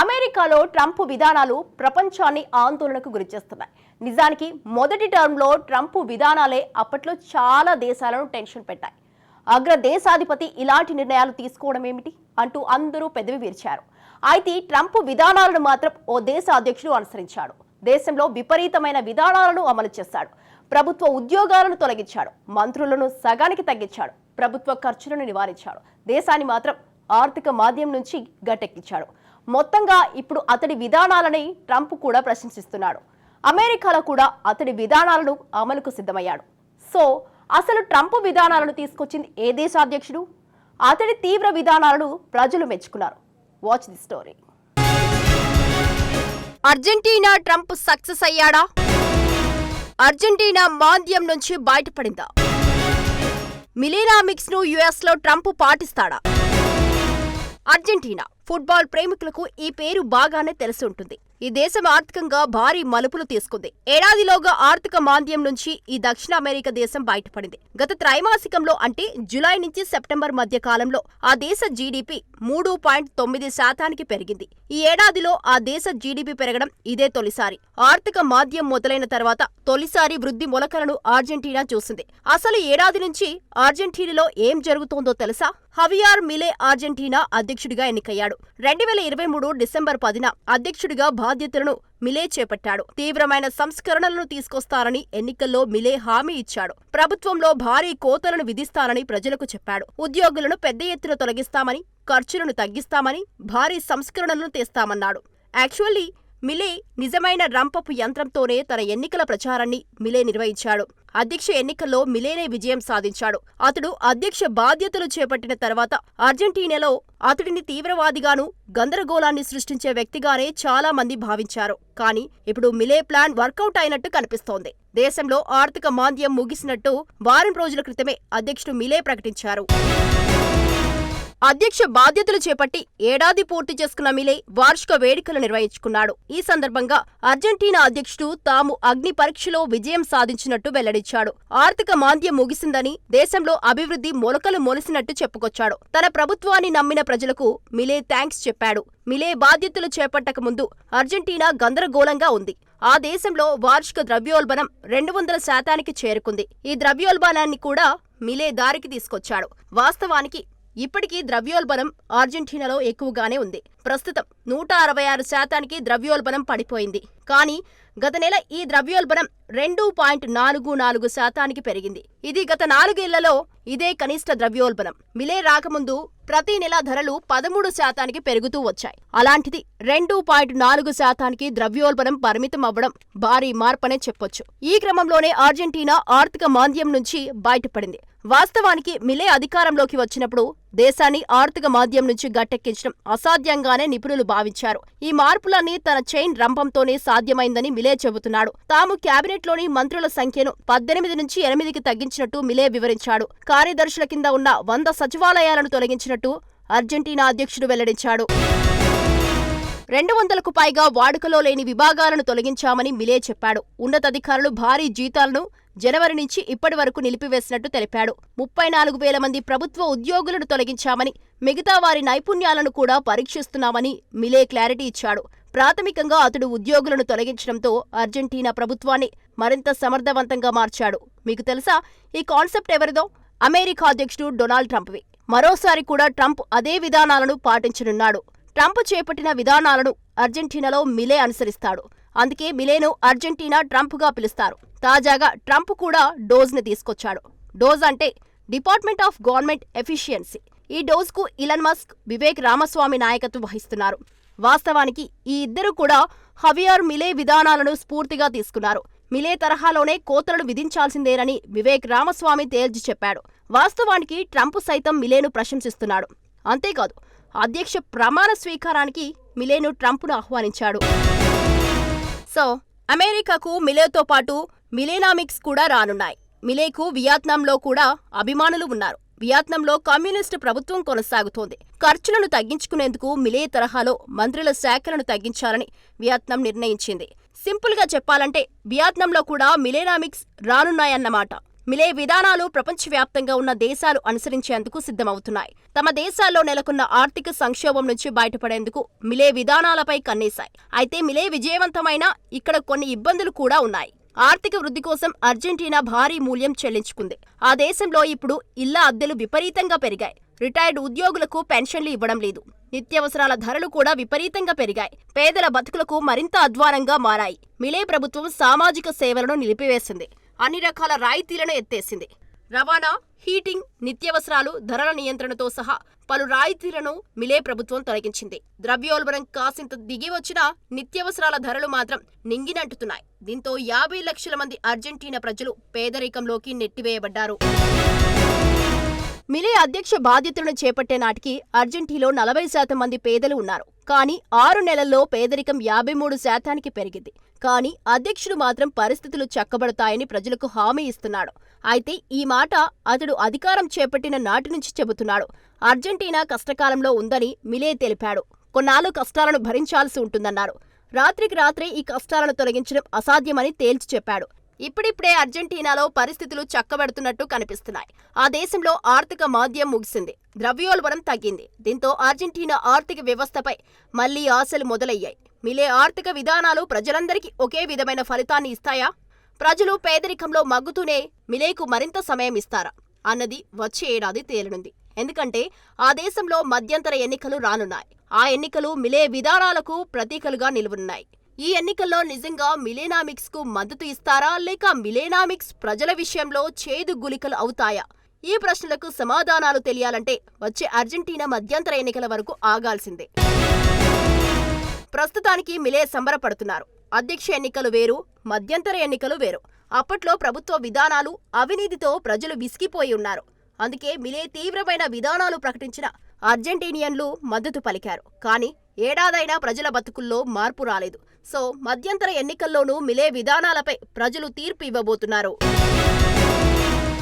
అమెరికాలో ట్రంప్ విధానాలు ప్రపంచాన్ని ఆందోళనకు గురిచేస్తున్నాయి. నిజానికి మొదటి టర్మ్లో ట్రంప్ విధానాలే అప్పట్లో చాలా దేశాలను టెన్షన్ పెట్టాయి. అగ్ర దేశాధిపతి ఇలాంటి నిర్ణయాలు తీసుకోవడం ఏమిటి అంటూ అందరూ పెదవి విరిచారు. అయితే ట్రంప్ విధానాలను మాత్రం ఓ దేశ అధ్యక్షుడు అనుసరించాడు. దేశంలో విపరీతమైన విధానాలను అమలు చేశాడు. ప్రభుత్వ ఉద్యోగాలను తొలగించాడు. మంత్రులను సగానికి తగ్గించాడు. ప్రభుత్వ ఖర్చులను నివారించాడు. దేశాన్ని మాత్రం ఆర్థిక మాంద్యం నుంచి గట్టెక్కించాడు. మొత్తంగా ఇప్పుడు అతడి విధానాలని ట్రంప్ కూడా ప్రశంసిస్తున్నాడు. అమెరికాలో కూడా అతడి విధానాలను అమలుకు సిద్ధమయ్యాడు. సో అసలు ట్రంప్ విధానాలను తీసుకొచ్చింది ఏ దేశ అధ్యక్షుడు? అతడి తీవ్ర విధానాలను ప్రజలు మెచ్చుకున్నారు. Watch the story. Argentina Trump success అయ్యాడా? అర్జెంటీనా మాంద్యం నుంచి బయటపడిందా? మిలీనామిక్స్ ను యుఎస్ లో ట్రంప్ పాటిస్తాడా? అర్జెంటీనా ఫుట్బాల్ ప్రేమికులకు ఈ పేరు బాగానే తెలిసి ఉంటుంది. ఈ దేశం ఆర్థికంగా భారీ మలుపులు తీసుకుంది. ఏడాదిలోగా ఆర్థిక మాంద్యం నుంచి ఈ దక్షిణ అమెరికా దేశం బయటపడింది. గత త్రైమాసికంలో అంటే జులై నుంచి సెప్టెంబర్ మధ్య కాలంలో ఆ దేశ జీడీపీ 3.9% పెరిగింది. ఈ ఏడాదిలో ఆ దేశ జీడీపీ పెరగడం ఇదే తొలిసారి. ఆర్థిక మాంద్యం మొదలైన తర్వాత తొలిసారి వృద్ధి మొలకలను అర్జెంటీనా చూసింది. అసలు ఏడాది నుంచి అర్జెంటీనాలో ఏం జరుగుతోందో తెలుసా? హవియార్ మిలే అర్జెంటీనా అధ్యక్షుడిగా ఎన్నికయ్యాడు. 2023 డిసెంబర్ 10న అధ్యక్షుడిగా బాధ్యతలను మిలే చేపట్టాడు. తీవ్రమైన సంస్కరణలను తీసుకొస్తారని ఎన్నికల్లో మిలే హామీ ఇచ్చాడు. ప్రభుత్వంలో భారీ కోతలను విధిస్తారని ప్రజలకు చెప్పాడు. ఉద్యోగులను పెద్ద ఎత్తున తొలగిస్తామని, ఖర్చులను తగ్గిస్తామని, భారీ సంస్కరణలను తెస్తామన్నాడు. యాక్చువల్లీ మిలే నిజమైన రంపపు యంత్రంతోనే తన ఎన్నికల ప్రచారాన్ని మిలే నిర్వహించాడు. అధ్యక్ష ఎన్నికల్లో మిలేనే విజయం సాధించాడు. అతడు అధ్యక్ష బాధ్యతలు చేపట్టిన తర్వాత అర్జెంటీనాలో అతడిని తీవ్రవాదిగాను, గందరగోళాన్ని సృష్టించే వ్యక్తిగానే చాలా మంది భావించారు. కానీ ఇప్పుడు మిలే ప్లాన్ వర్కౌట్ అయినట్టు కనిపిస్తోంది. దేశంలో ఆర్థిక మాంద్యం ముగిసినట్టు వారం రోజుల క్రితమే అధ్యక్షుడు మిలే ప్రకటించారు. అధ్యక్ష బాధ్యతలు చేపట్టి ఏడాది పూర్తి చేసుకున్న మిలే వార్షిక వేడుకలు నిర్వహించుకున్నాడు. ఈ సందర్భంగా అర్జెంటీనా అధ్యక్షుడు తాము అగ్ని పరీక్షలో విజయం సాధించినట్టు వెల్లడించాడు. ఆర్థిక మాంద్యం ముగిసిందని, దేశంలో అభివృద్ధి మొలకలు మొలిసినట్టు చెప్పుకొచ్చాడు. తన ప్రభుత్వాన్ని నమ్మిన ప్రజలకు మిలే థ్యాంక్స్ చెప్పాడు. మిలే బాధ్యతలు చేపట్టక ముందు అర్జెంటీనా గందరగోళంగా ఉంది. ఆ దేశంలో వార్షిక ద్రవ్యోల్బణం 200% చేరుకుంది. ఈ ద్రవ్యోల్బణాన్ని కూడా మిలే దారికి తీసుకొచ్చాడు. వాస్తవానికి ఇప్పటికీ ద్రవ్యోల్బణం అర్జెంటీనాలో ఎక్కువగానే ఉంది. ప్రస్తుతం 166% ద్రవ్యోల్బణం పడిపోయింది. కానీ గత నెల ఈ ద్రవ్యోల్బణం 2.44% పెరిగింది. ఇది గత 4 ఏళ్లలో ఇదే కనిష్ట ద్రవ్యోల్బణం. మిలే రాకముందు ప్రతి నెల ధరలు 13% పెరుగుతూ వచ్చాయి. అలాంటిది 2.4% ద్రవ్యోల్బణం పరిమితం అవ్వడం భారీ మార్పనే చెప్పొచ్చు. ఈ క్రమంలోనే అర్జెంటీనా ఆర్థిక మాంద్యం నుంచి బయటపడింది. వాస్తవానికి మిలే అధికారంలోకి వచ్చినప్పుడు దేశాన్ని ఆర్థిక మాంద్యం నుంచి గట్టెక్కించడం అసాధ్యంగానే నిపుణులు భావించారు. ఈ మార్పులన్నీ తన చైన్ రంపంతోనే సాధ్యమైందని మిలే చెబుతున్నాడు. తాము క్యాబినెట్లోని మంత్రుల సంఖ్యను 18 నుంచి 8కి తగ్గించినట్టు మిలే వివరించాడు. కార్యదర్శుల కింద ఉన్న 100 సచివాలయాలను తొలగించినట్టు అర్జెంటీనా అధ్యక్షుడు వెల్లడించాడు. 200కు పైగా వాడుకలో లేని విభాగాలను తొలగించామని మిలే చెప్పాడు. ఉన్నతాధికారులు భారీ జీతాలను జనవరి నుంచి ఇప్పటి వరకు నిలిపివేసినట్టు తెలిపాడు. 34,000 మంది ప్రభుత్వ ఉద్యోగులను తొలగించామని, మిగతా వారి నైపుణ్యాలను కూడా పరీక్షిస్తున్నామని మిలే క్లారిటీ ఇచ్చాడు. ప్రాథమికంగా అతడు ఉద్యోగులను తొలగించడంతో అర్జెంటీనా ప్రభుత్వాన్ని మరింత సమర్థవంతంగా మార్చాడు. మీకు తెలుసా ఈ కాన్సెప్ట్ ఎవరిదో? అమెరికా అధ్యక్షుడు డొనాల్డ్ ట్రంప్వి. మరోసారి కూడా ట్రంప్ అదే విధానాలను పాటించనున్నాడు. ట్రంప్ చేపట్టిన విధానాలను అర్జెంటీనాలో మిలే అనుసరిస్తాడు. అందుకే మిలేను అర్జెంటీనా ట్రంప్గా పిలుస్తారు. తాజాగా ట్రంప్ కూడా డోజ్ని తీసుకొచ్చాడు. డోజ్ అంటే డిపార్ట్మెంట్ ఆఫ్ గవర్నమెంట్ ఎఫిషియన్సీ. ఈ డోజ్కు ఇలన్ మస్క్, వివేక్ రామస్వామి నాయకత్వం వహిస్తున్నారు. వాస్తవానికి ఈ ఇద్దరు కూడా హవియార్ మిలే విధానాలను స్ఫూర్తిగా తీసుకున్నారు. మిలే తరహాలోనే కోతలను విధించాల్సిందేనని వివేక్ రామస్వామి తేల్చి చెప్పాడు. వాస్తవానికి ట్రంప్ సైతం మిలేను ప్రశంసిస్తున్నాడు. అంతేకాదు, అధ్యక్ష ప్రమాణ స్వీకారానికి మిలేను ట్రంప్ను ఆహ్వానించాడు. సో అమెరికాకు మిలేతో పాటు మిలేనామిక్స్ కూడా రానున్నాయి. మిలేకు వియత్నాంలో కూడా అభిమానులు ఉన్నారు. వియత్నాంలో కమ్యూనిస్టు ప్రభుత్వం కొనసాగుతోంది. ఖర్చులను తగ్గించుకునేందుకు మిలే తరహాలో మంత్రుల శాఖలను తగ్గించాలని వియత్నాం నిర్ణయించింది. సింపుల్గా చెప్పాలంటే వియత్నాంలో కూడా మిలేనామిక్స్ రానున్నాయన్నమాట. మిలే విధానాలు ప్రపంచవ్యాప్తంగా ఉన్న దేశాలు అనుసరించేందుకు సిద్ధమవుతున్నాయి. తమ దేశాల్లో నెలకొన్న ఆర్థిక సంక్షోభం నుంచి బయటపడేందుకు మిలే విధానాలపై కన్నేశాయి. అయితే మిలే విజయవంతమైన ఇక్కడ కొన్ని ఇబ్బందులు కూడా ఉన్నాయి. ఆర్థిక వృద్ధి కోసం అర్జెంటీనా భారీ మూల్యం చెల్లించుకుంది. ఆ దేశంలో ఇప్పుడు ఇళ్ల అద్దెలు విపరీతంగా పెరిగాయి. రిటైర్డ్ ఉద్యోగులకు పెన్షన్లు ఇవ్వడం లేదు. నిత్యావసరాల ధరలు కూడా విపరీతంగా పెరిగాయి. పేదల బతుకులకు మరింత అధ్వానంగా మారాయి. మిలే ప్రభుత్వం సామాజిక సేవలను నిలిపివేసింది. అన్ని రకాల రాయితీలను ఎత్తేసింది. రవాణా, హీటింగ్, నిత్యావసరాలు ధరల నియంత్రణతో సహా పలు రాయితీలను మిలే ప్రభుత్వం తొలగించింది. ద్రవ్యోల్బణం కాసింత దిగి వచ్చినా నిత్యావసరాల ధరలు మాత్రం నింగినంటుతున్నాయి. దీంతో 50 లక్షల మంది అర్జెంటీనా ప్రజలు పేదరికంలోకి నెట్టివేయబడ్డారు. మిలే అధ్యక్ష బాధ్యతలను చేపట్టే నాటికి అర్జెంటీనాలో 40% మంది పేదలు ఉన్నారు. కానీ 6 నెలల్లో పేదరికం 53%కి పెరిగింది. కానీ అధ్యక్షుడు మాత్రం పరిస్థితులు చక్కబడతాయని ప్రజలకు హామీ ఇస్తున్నాడు. అయితే ఈ మాట అతడు అధికారం చేపట్టిన నాటి నుంచి చెబుతున్నాడు. అర్జెంటీనా కష్టకాలంలో ఉందని మిలే తెలిపాడు. కొన్నాళ్ళు కష్టాలను భరించాల్సి ఉంటుందన్నారు. రాత్రికి రాత్రే ఈ కష్టాలను తొలగించడం అసాధ్యమని తేల్చి చెప్పాడు. ఇప్పుడిప్పుడే అర్జెంటీనాలో పరిస్థితులు చక్కబెడుతున్నట్టు కనిపిస్తున్నాయి. ఆ దేశంలో ఆర్థిక మాంద్యం ముగిసింది. ద్రవ్యోల్బణం తగ్గింది. దీంతో అర్జెంటీనా ఆర్థిక వ్యవస్థపై మళ్లీ ఆశలు మొదలయ్యాయి. మిలే ఆర్థిక విధానాలు ప్రజలందరికీ ఒకే విధమైన ఫలితాన్ని ఇస్తాయా? ప్రజలు పేదరికంలో మగ్గుతూనే మిలేకు మరింత సమయం ఇస్తారా అన్నది వచ్చే ఏడాది తేలనుంది. ఎందుకంటే ఆ దేశంలో మధ్యంతర ఎన్నికలు రానున్నాయి. ఆ ఎన్నికలు మిలే విధానాలకు ప్రతీకలుగా నిలువనున్నాయి. ఈ ఎన్నికల్లో నిజంగా మిలేనామిక్స్ కు మద్దతు ఇస్తారా లేక మిలేనామిక్స్ ప్రజల విషయంలో చేదు గుళికలు అవుతాయా? ఈ ప్రశ్నలకు సమాధానాలు తెలియాలంటే వచ్చే అర్జెంటీనా మధ్యంతర ఎన్నికల వరకు ఆగాల్సిందే. ప్రస్తుతానికి మిలే సంబరపడుతున్నారు. అధ్యక్ష ఎన్నికలు వేరు, మధ్యంతర ఎన్నికలు వేరు. అప్పట్లో ప్రభుత్వ విధానాలు, అవినీతితో ప్రజలు విసిగిపోయి ఉన్నారు. అందుకే మిలే తీవ్రమైన విధానాలు ప్రకటించిన అర్జెంటీనియన్లు మద్దతు పలికారు. కానీ ఏడాదైనా ప్రజల బతుకుల్లో మార్పు రాలేదు. సో మధ్యంతర ఎన్నికల్లోనూ మిలే విధానాలపై ప్రజలు తీర్పు ఇవ్వబోతున్నారు.